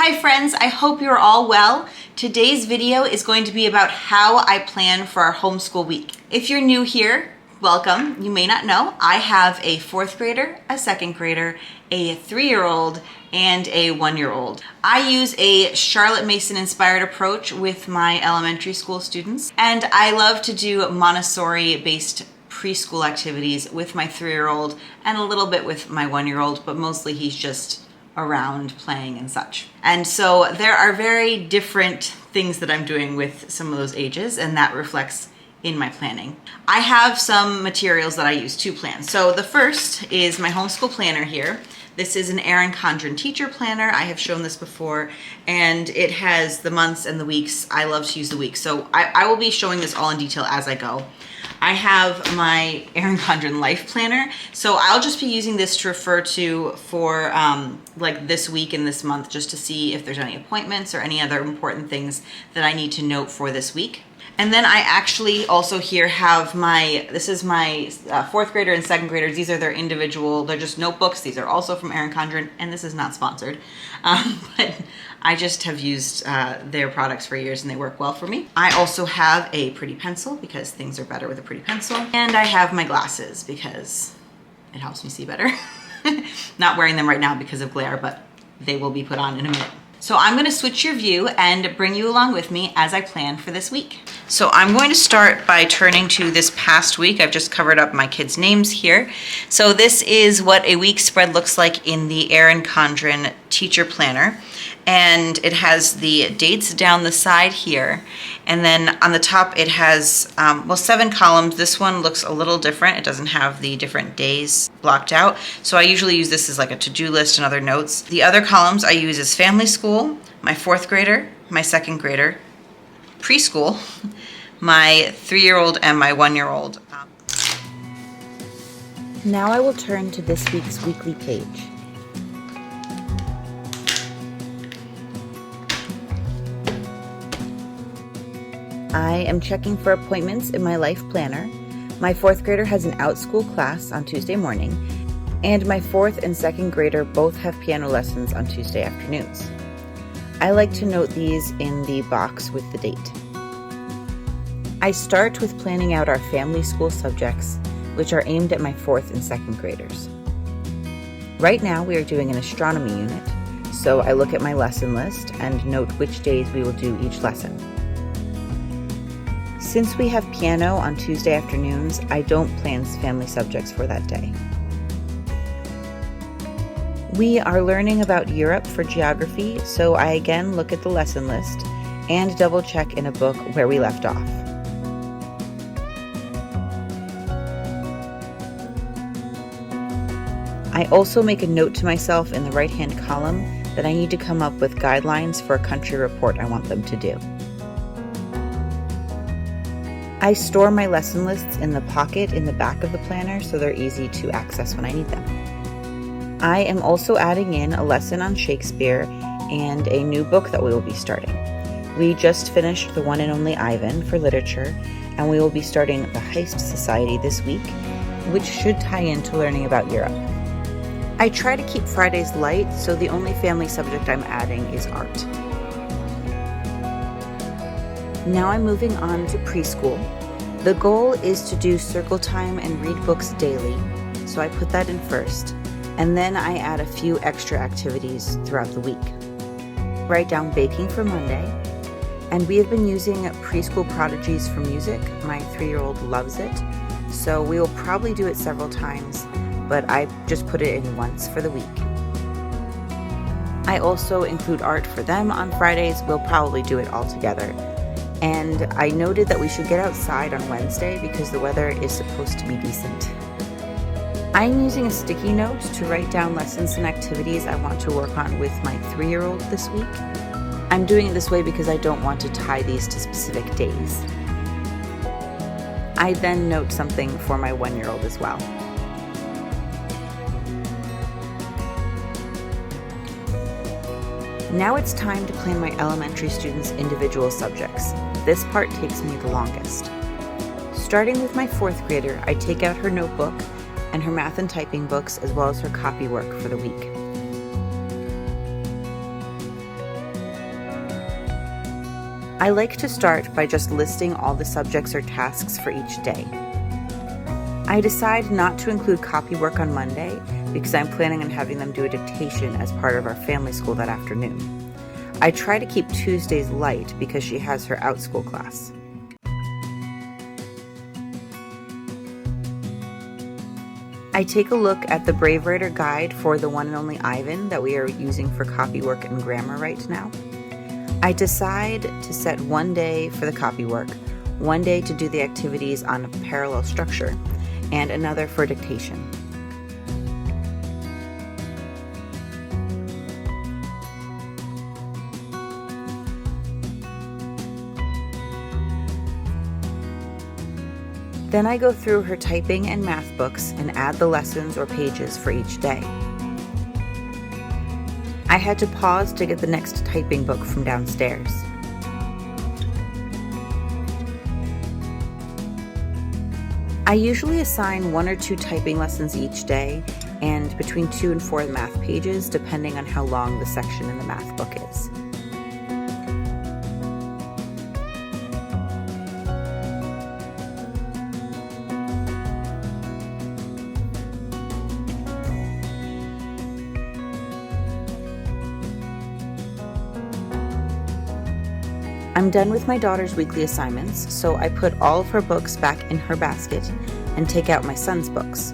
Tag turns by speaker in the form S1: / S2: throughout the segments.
S1: Hi friends, I hope you're all well. Today's video is going to be about how I plan for our homeschool week. If you're new here, welcome. You may not know, I have a 4th grader, a 2nd grader, a 3-year-old, and a 1-year-old. I use a Charlotte Mason inspired approach with my elementary school students, and I love to do Montessori based preschool activities with my 3-year-old and a little bit with my 1-year-old, but mostly he's just around playing and such. And so there are very different things that I'm doing with some of those ages, and that reflects in my planning. I have some materials that I use to plan. So the first is my homeschool planner here. This is an Erin Condren teacher planner. I have shown this before, and it has the months and the weeks. I love to use the weeks, so I will be showing this all in detail as I go. I have my Erin Condren life planner, so I'll just be using this to refer to for like this week and this month, just to see if there's any appointments or any other important things that I need to note for this week. And then I actually also here have this is my 4th grader and 2nd graders. These are their individual, they're just notebooks. These are also from Erin Condren, and this is not sponsored. But I just have used their products for years and they work well for me. I also have a pretty pencil because things are better with a pretty pencil. And I have my glasses because it helps me see better. Not wearing them right now because of glare, but they will be put on in a minute. So I'm going to switch your view and bring you along with me as I plan for this week. So I'm going to start by turning to this past week. I've just covered up my kids' names here. So this is what a week spread looks like in the Erin Condren teacher planner. And it has the dates down the side here. And then on the top it has, 7 columns. This one looks a little different. It doesn't have the different days blocked out. So I usually use this as like a to-do list and other notes. The other columns I use as family school, my 4th grader, my 2nd grader, preschool, my 3-year-old, and my 1-year-old.
S2: Now I will turn to this week's weekly page. I am checking for appointments in my life planner. My 4th grader has an out-school class on Tuesday morning, and my 4th and 2nd grader both have piano lessons on Tuesday afternoons. I like to note these in the box with the date. I start with planning out our family school subjects, which are aimed at my 4th and 2nd graders. Right now we are doing an astronomy unit, so I look at my lesson list and note which days we will do each lesson. Since we have piano on Tuesday afternoons, I don't plan family subjects for that day. We are learning about Europe for geography, so I again look at the lesson list and double check in a book where we left off. I also make a note to myself in the right-hand column that I need to come up with guidelines for a country report I want them to do. I store my lesson lists in the pocket in the back of the planner so they're easy to access when I need them. I am also adding in a lesson on Shakespeare and a new book that we will be starting. We just finished The One and Only Ivan for literature, and we will be starting The Heist Society this week, which should tie into learning about Europe. I try to keep Fridays light, so the only family subject I'm adding is art. Now I'm moving on to preschool. The goal is to do circle time and read books daily, so I put that in first, and then I add a few extra activities throughout the week. Write down baking for Monday, and we have been using Preschool Prodigies for music. My 3-year-old loves it, so we will probably do it several times, but I just put it in once for the week. I also include art for them on Fridays. We'll probably do it all together. And I noted that we should get outside on Wednesday because the weather is supposed to be decent. I'm using a sticky note to write down lessons and activities I want to work on with my 3-year-old this week. I'm doing it this way because I don't want to tie these to specific days. I then note something for my 1-year-old as well. Now it's time to plan my elementary students' individual subjects. This part takes me the longest. Starting with my 4th grader, I take out her notebook and her math and typing books as well as her copy work for the week. I like to start by just listing all the subjects or tasks for each day. I decide not to include copy work on Monday because I'm planning on having them do a dictation as part of our family school that afternoon. I try to keep Tuesdays light because she has her out school class. I take a look at the Brave Writer guide for the one and only Ivan that we are using for copy work and grammar right now. I decide to set one day for the copy work, one day to do the activities on a parallel structure, and another for dictation. Then I go through her typing and math books and add the lessons or pages for each day. I had to pause to get the next typing book from downstairs. I usually assign 1 or 2 typing lessons each day and between 2 and 4 math pages depending on how long the section in the math book is. I'm done with my daughter's weekly assignments, so I put all of her books back in her basket and take out my son's books.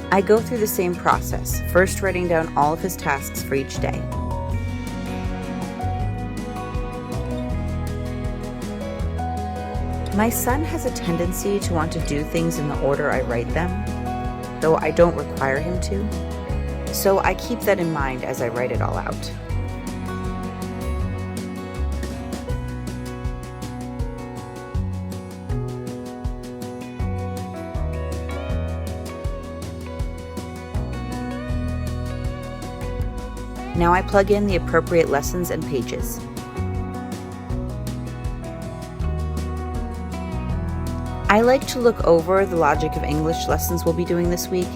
S2: I go through the same process, first writing down all of his tasks for each day. My son has a tendency to want to do things in the order I write them, though I don't require him to. So I keep that in mind as I write it all out. Now I plug in the appropriate lessons and pages. I like to look over the logic of English lessons we'll be doing this week,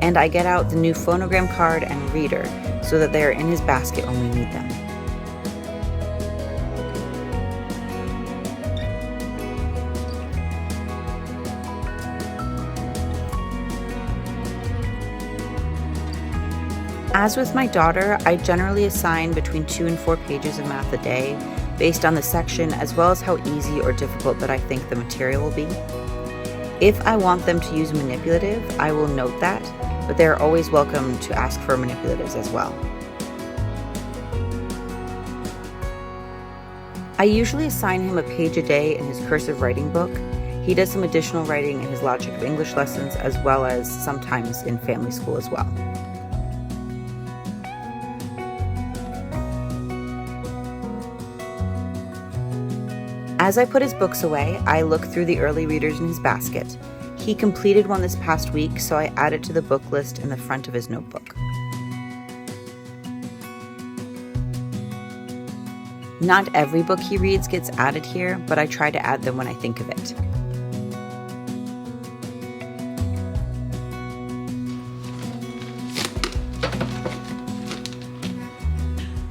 S2: and I get out the new phonogram card and reader so that they are in his basket when we need them. As with my daughter, I generally assign between 2 and 4 pages of math a day based on the section as well as how easy or difficult that I think the material will be. If I want them to use manipulative, I will note that, but they are always welcome to ask for manipulatives as well. I usually assign him a page a day in his cursive writing book. He does some additional writing in his logic of English lessons as well as sometimes in family school as well. As I put his books away, I look through the early readers in his basket. He completed one this past week, so I add it to the book list in the front of his notebook. Not every book he reads gets added here, but I try to add them when I think of it.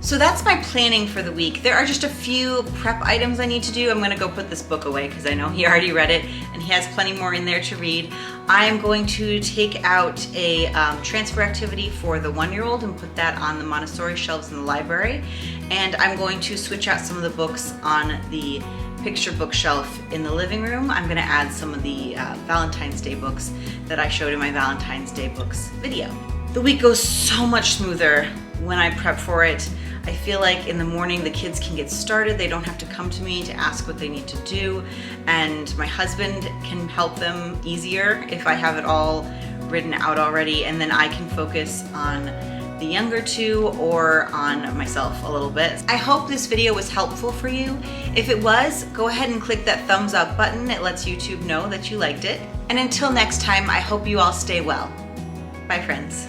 S1: So that's my planning for the week. There are just a few prep items I need to do. I'm gonna go put this book away because I know he already read it and he has plenty more in there to read. I am going to take out a transfer activity for the 1-year-old and put that on the Montessori shelves in the library. And I'm going to switch out some of the books on the picture bookshelf in the living room. I'm gonna add some of the Valentine's Day books that I showed in my Valentine's Day books video. The week goes so much smoother when I prep for it. I feel like in the morning the kids can get started. They don't have to come to me to ask what they need to do. And my husband can help them easier if I have it all written out already. And then I can focus on the younger 2 or on myself a little bit. I hope this video was helpful for you. If it was, go ahead and click that thumbs up button. It lets YouTube know that you liked it. And until next time, I hope you all stay well. Bye, friends.